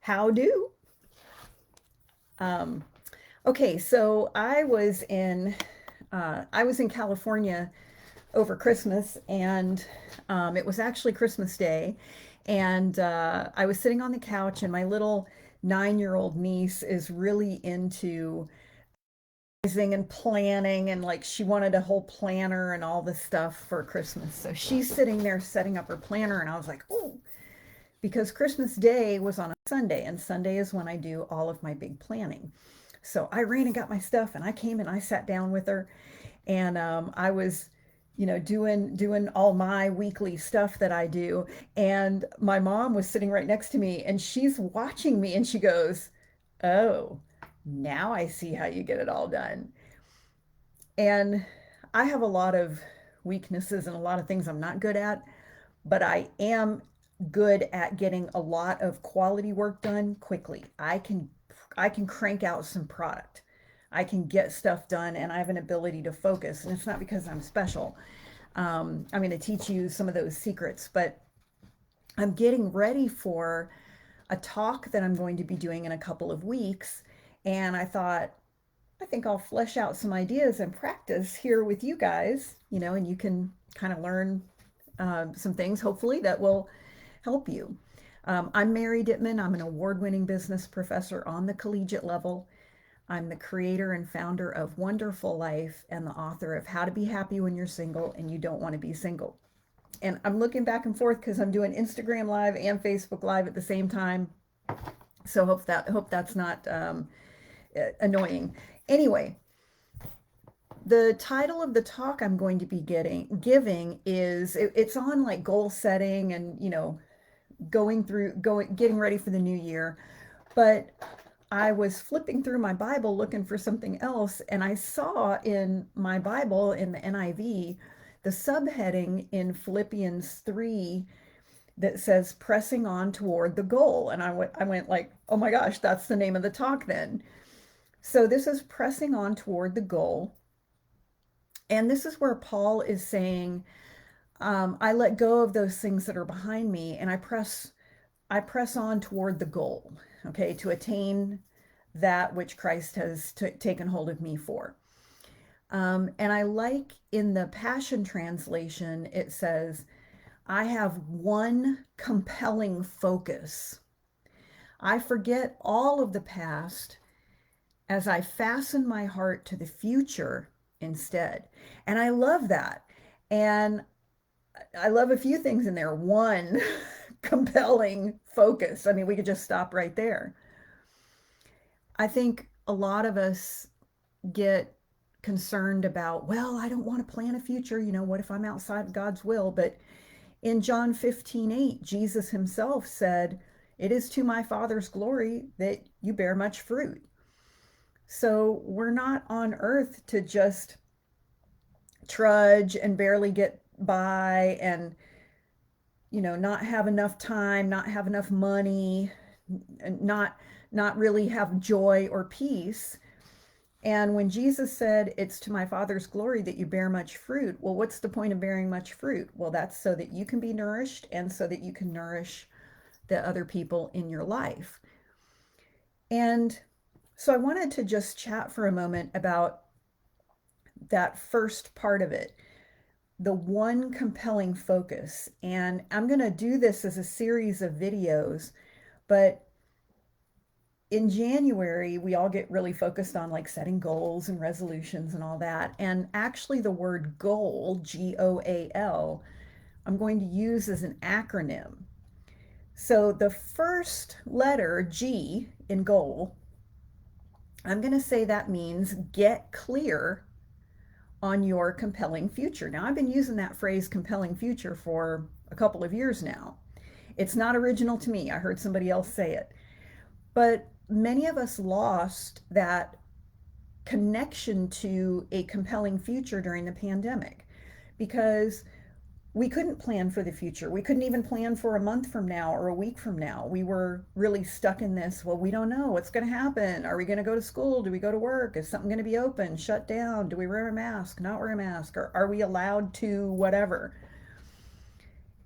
How do? Um, okay, so I was in California over Christmas, and it was actually Christmas Day, and I was sitting on the couch, and my little 9-year-old niece is really into organizing and planning, and like she wanted a whole planner and all this stuff for Christmas. So she's sitting there setting up her planner, and I was like, oh, because Christmas Day was on a Sunday, and Sunday is when I do all of my big planning. So I ran and got my stuff, and I came and I sat down with her, and I was, doing all my weekly stuff that I do, and my mom was sitting right next to me, and she's watching me, and she goes, "Oh, now I see how you get it all done." And I have a lot of weaknesses and a lot of things I'm not good at, but I am good at getting a lot of quality work done quickly. I can crank out some product. I can get stuff done, and I have an ability to focus. And it's not because I'm special. I'm going to teach you some of those secrets, but I'm getting ready for a talk that I'm going to be doing in a couple of weeks. And I thought, I think I'll flesh out some ideas and practice here with you guys, and you can kind of learn some things, hopefully, that will help you. I'm Mary Dittman. I'm an award winning business professor on the collegiate level. I'm the creator and founder of One-Derful Life and the author of How to Be Happy When You're Single and You Don't Want to Be Single. And I'm looking back and forth because I'm doing Instagram Live and Facebook Live at the same time. So hope that's not annoying. Anyway, the title of the talk I'm going to be giving is it's on like goal setting and getting ready for the new year. But I was flipping through my Bible looking for something else, and I saw in my Bible in the NIV the subheading in Philippians 3 that says pressing on toward the goal. And I went like, oh my gosh, that's the name of the talk then. So this is pressing on toward the goal. And this is where Paul is saying, I let go of those things that are behind me, and I press on toward the goal, okay, to attain that which Christ has taken hold of me for. And I like in the Passion Translation, it says, I have one compelling focus. I forget all of the past as I fasten my heart to the future instead. And I love that. And I love a few things in there. One, compelling focus. I mean, we could just stop right there. I think a lot of us get concerned about, well, I don't want to plan a future. What if I'm outside of God's will? But in John 15:8, Jesus himself said, it is to my Father's glory that you bear much fruit. So we're not on earth to just trudge and barely get by and not have enough time, not have enough money, and not really have joy or peace. And when Jesus said, it's to my Father's glory that you bear much fruit, well, what's the point of bearing much fruit? Well, that's so that you can be nourished and so that you can nourish the other people in your life. And so I wanted to just chat for a moment about that first part of it, the one compelling focus. And I'm going to do this as a series of videos, but in January, we all get really focused on like setting goals and resolutions and all that. And actually, the word goal, GOAL, I'm going to use as an acronym. So the first letter, G, in goal, I'm going to say that means get clear on your compelling future. Now, I've been using that phrase compelling future for a couple of years now. It's not original to me. I heard somebody else say it. But many of us lost that connection to a compelling future during the pandemic because we couldn't plan for the future. We couldn't even plan for a month from now or a week from now. We were really stuck in this, well, we don't know what's going to happen. Are we going to go to school? Do we go to work? Is something going to be open, shut down? Do we wear a mask, not wear a mask? Or are we allowed to whatever?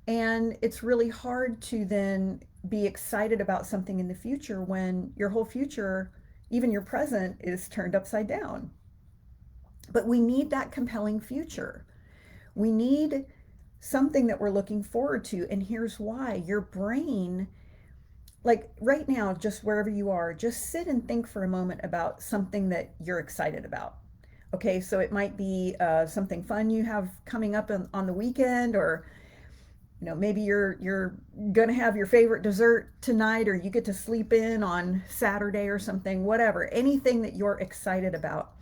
And it's really hard to then be excited about something in the future when your whole future, even your present, is turned upside down? But we need that compelling future. We need something that we're looking forward to. And here's why: your brain, like right now, just wherever you are, just sit and think for a moment about something that you're excited about. Okay, so it might be something fun you have coming up on the weekend, or maybe you're gonna have your favorite dessert tonight, or you get to sleep in on Saturday or something. Whatever, anything that you're excited about,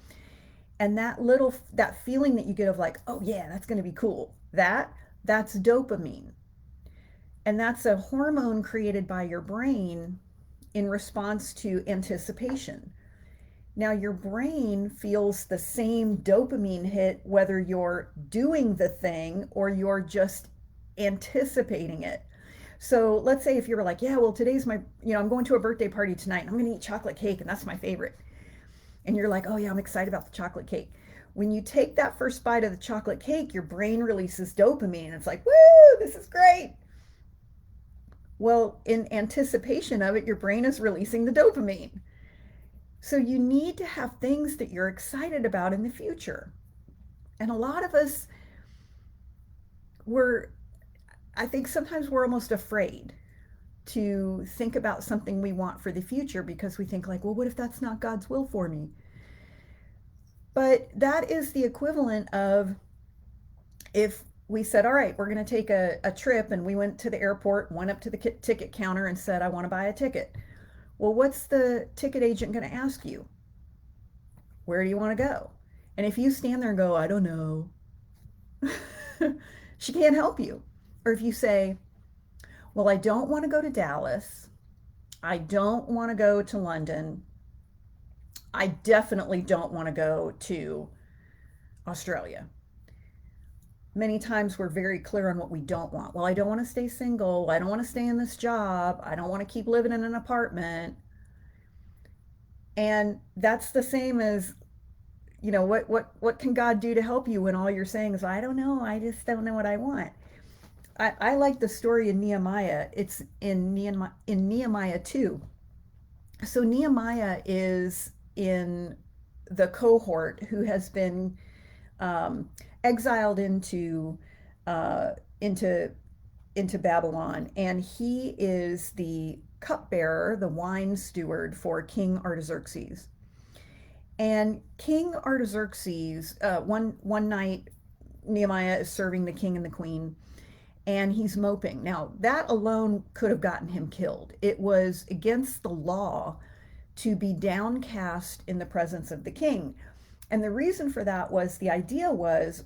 and that feeling that you get of like, oh yeah, that's gonna be cool. That's dopamine, and that's a hormone created by your brain in response to anticipation. Now, your brain feels the same dopamine hit whether you're doing the thing or you're just anticipating it. So let's say if you were like, yeah, well, today's I'm going to a birthday party tonight and I'm going to eat chocolate cake and that's my favorite. And you're like, oh, yeah, I'm excited about the chocolate cake. When you take that first bite of the chocolate cake, your brain releases dopamine. It's like, woo, this is great. Well, in anticipation of it, your brain is releasing the dopamine. So you need to have things that you're excited about in the future. And a lot of us, I think sometimes we're almost afraid to think about something we want for the future because we think like, well, what if that's not God's will for me? But that is the equivalent of if we said, all right, we're going to take a trip, and we went to the airport, went up to the ticket counter and said, I want to buy a ticket. Well, what's the ticket agent going to ask you? Where do you want to go? And if you stand there and go, I don't know, she can't help you. Or if you say, well, I don't want to go to Dallas. I don't want to go to London. I definitely don't want to go to Australia. Many times we're very clear on what we don't want. Well, I don't want to stay single. I don't want to stay in this job. I don't want to keep living in an apartment. And that's the same as, what can God do to help you when all you're saying is, I don't know, I just don't know what I want. I like the story in Nehemiah. It's in Nehemiah 2. So Nehemiah is in the cohort who has been exiled uh, into into Babylon, and he is the cupbearer, the wine steward for King Artaxerxes. And King Artaxerxes, one night, Nehemiah is serving the king and the queen, and he's moping. Now, that alone could have gotten him killed. It was against the law to be downcast in the presence of the king. And the reason for that was, the idea was,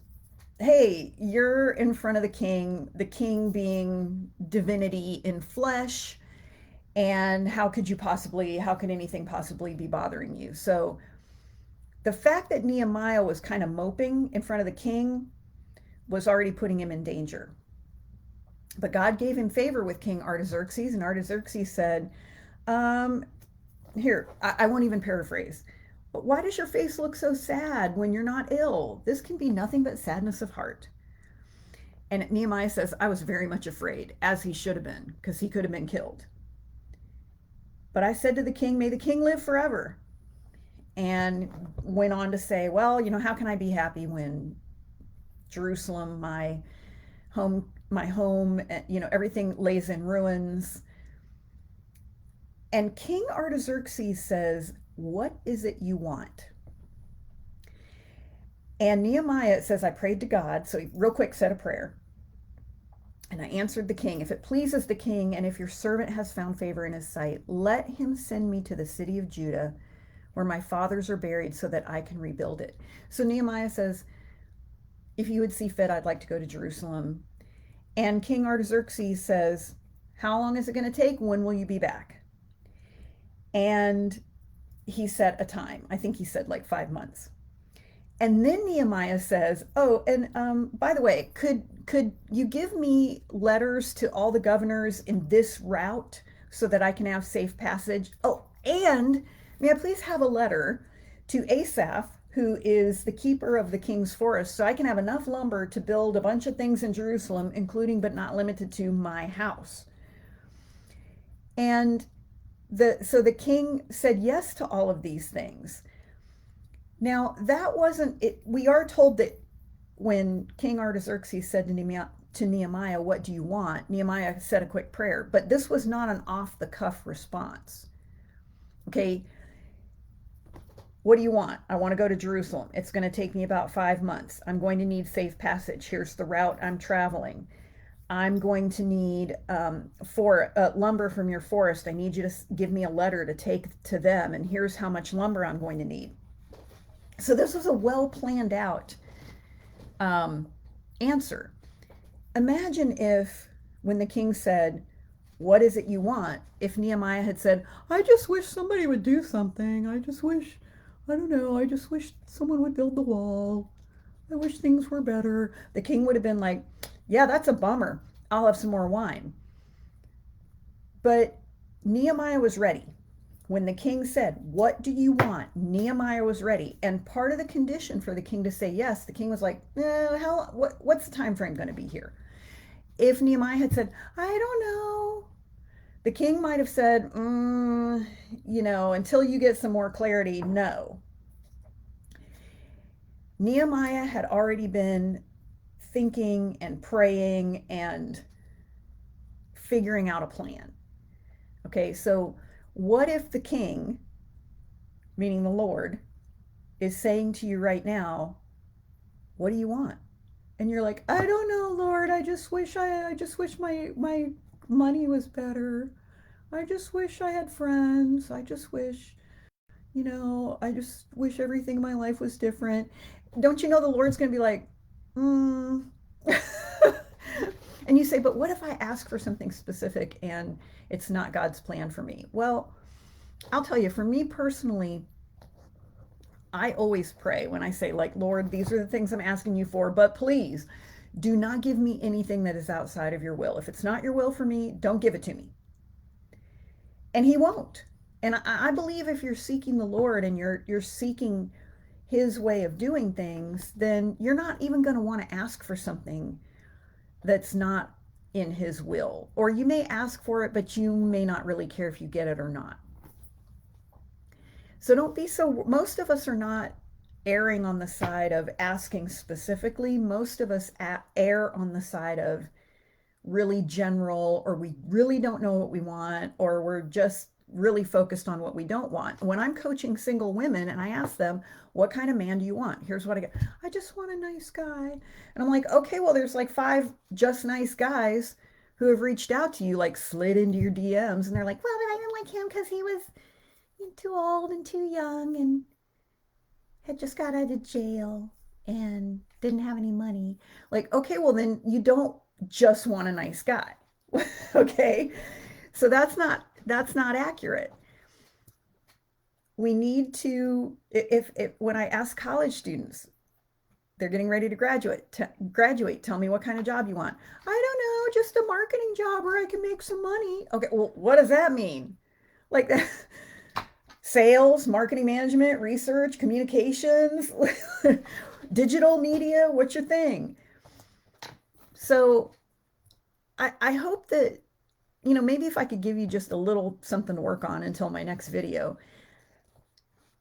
hey, you're in front of the king being divinity in flesh, and how could anything possibly be bothering you? So the fact that Nehemiah was kind of moping in front of the king was already putting him in danger. But God gave him favor with King Artaxerxes, and Artaxerxes said, here, I won't even paraphrase, but why does your face look so sad when you're not ill? This can be nothing but sadness of heart. And Nehemiah says, I was very much afraid, as he should have been, because he could have been killed. But I said to the king, may the king live forever. And went on to say, well, how can I be happy when Jerusalem, my home, everything lays in ruins? And King Artaxerxes says, what is it you want? And Nehemiah says, I prayed to God. So he real quick said a prayer. And I answered the king, if it pleases the king, and if your servant has found favor in his sight, let him send me to the city of Judah where my fathers are buried so that I can rebuild it. So Nehemiah says, if you would see fit, I'd like to go to Jerusalem. And King Artaxerxes says, how long is it going to take? When will you be back? And he set a time. I think he said like 5 months. And then Nehemiah says, oh, and by the way, could you give me letters to all the governors in this route so that I can have safe passage? Oh, and may I please have a letter to Asaph, who is the keeper of the king's forest, so I can have enough lumber to build a bunch of things in Jerusalem, including but not limited to my house. And so the king said yes to all of these things. Now, that wasn't it. We are told that when King Artaxerxes said to Nehemiah, "What do you want?" Nehemiah said a quick prayer, but this was not an off the cuff response. Okay, what do you want? I want to go to Jerusalem. It's going to take me about 5 months. I'm going to need safe passage. Here's the route I'm traveling. I'm going to need lumber from your forest. I need you to give me a letter to take to them, and here's how much lumber I'm going to need. So this was a well planned out um, answer. Imagine if, when the king said, "What is it you want?" if Nehemiah had said, "I just wish somebody would do something. I just wish, I don't know, I just wish someone would build the wall. I wish things were better." The king would have been like, "Yeah, that's a bummer. I'll have some more wine." But Nehemiah was ready. When the king said, "What do you want?" Nehemiah was ready. And part of the condition for the king to say yes, the king was like, what's the time frame going to be here? If Nehemiah had said, "I don't know," the king might have said, until you get some more clarity, no. Nehemiah had already been thinking and praying and figuring out a plan. Okay, so what if the king, meaning the Lord, is saying to you right now, "What do you want?" And you're like, "I don't know, Lord. I just wish my money was better. I just wish I had friends. I just wish everything in my life was different." Don't you know the Lord's going to be like, hmm. And you say, "But what if I ask for something specific and it's not God's plan for me?" Well, I'll tell you, for me personally, I always pray when I say, like, "Lord, these are the things I'm asking you for, but please do not give me anything that is outside of your will. If it's not your will for me, don't give it to me." And he won't. And I believe if you're seeking the Lord and you're seeking his way of doing things, then you're not even going to want to ask for something that's not in his will. Or you may ask for it, but you may not really care if you get it or not. So don't be so, most of us are not erring on the side of asking specifically. Most of us err on the side of really general, or we really don't know what we want, or we're just really focused on what we don't want. When I'm coaching single women and I ask them, "What kind of man do you want?" Here's what I get: "I just want a nice guy." And I'm like, "Okay, well, there's like 5 just nice guys who have reached out to you, like slid into your DMs, and they're like, "Well, but I didn't like him because he was too old and too young and had just got out of jail and didn't have any money." Like, okay, well, then you don't just want a nice guy. Okay, so that's not accurate. We need to, if when I ask college students, they're getting ready to graduate, "Tell me what kind of job you want." "I don't know, just a marketing job where I can make some money." Okay, well, what does that mean? Like that. Sales, marketing management, research, communications, digital media, what's your thing? So I hope that, maybe if I could give you just a little something to work on until my next video,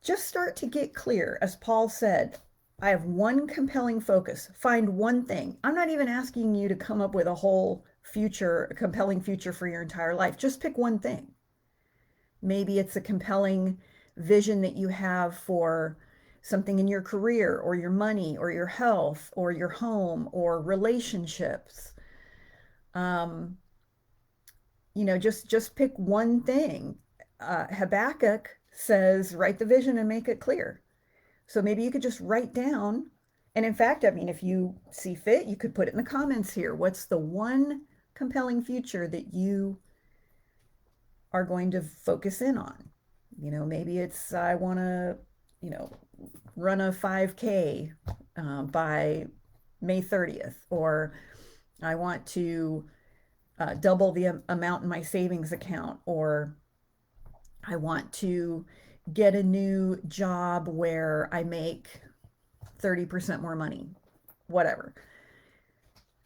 just start to get clear. As Paul said, I have one compelling focus. Find one thing. I'm not even asking you to come up with a whole future, a compelling future for your entire life. Just pick one thing. Maybe it's a compelling vision that you have for something in your career or your money or your health or your home or relationships. Um, just pick one thing. Habakkuk says, "Write the vision and make it clear." So maybe you could just write down. And in fact, I mean, if you see fit, you could put it in the comments here. What's the one compelling future that you are going to focus in on? Maybe it's, "I want to, you know, run a 5K by May 30th," or "I want to double the amount in my savings account," or "I want to get a new job where I make 30% more money," whatever.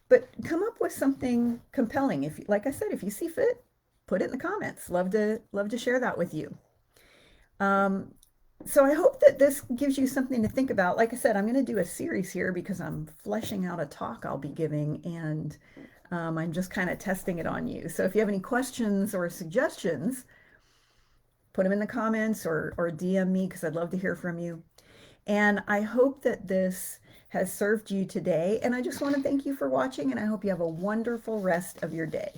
But come up with something compelling. If, like I said, if you see fit, put it in the comments. Love to share that with you. Um, so I hope that this gives you something to think about. Like I said, I'm going to do a series here because I'm fleshing out a talk I'll be giving, and I'm just kind of testing it on you. So if you have any questions or suggestions, put them in the comments or DM me because I'd love to hear from you. And I hope that this has served you today. And I just want to thank you for watching, and I hope you have a wonderful rest of your day.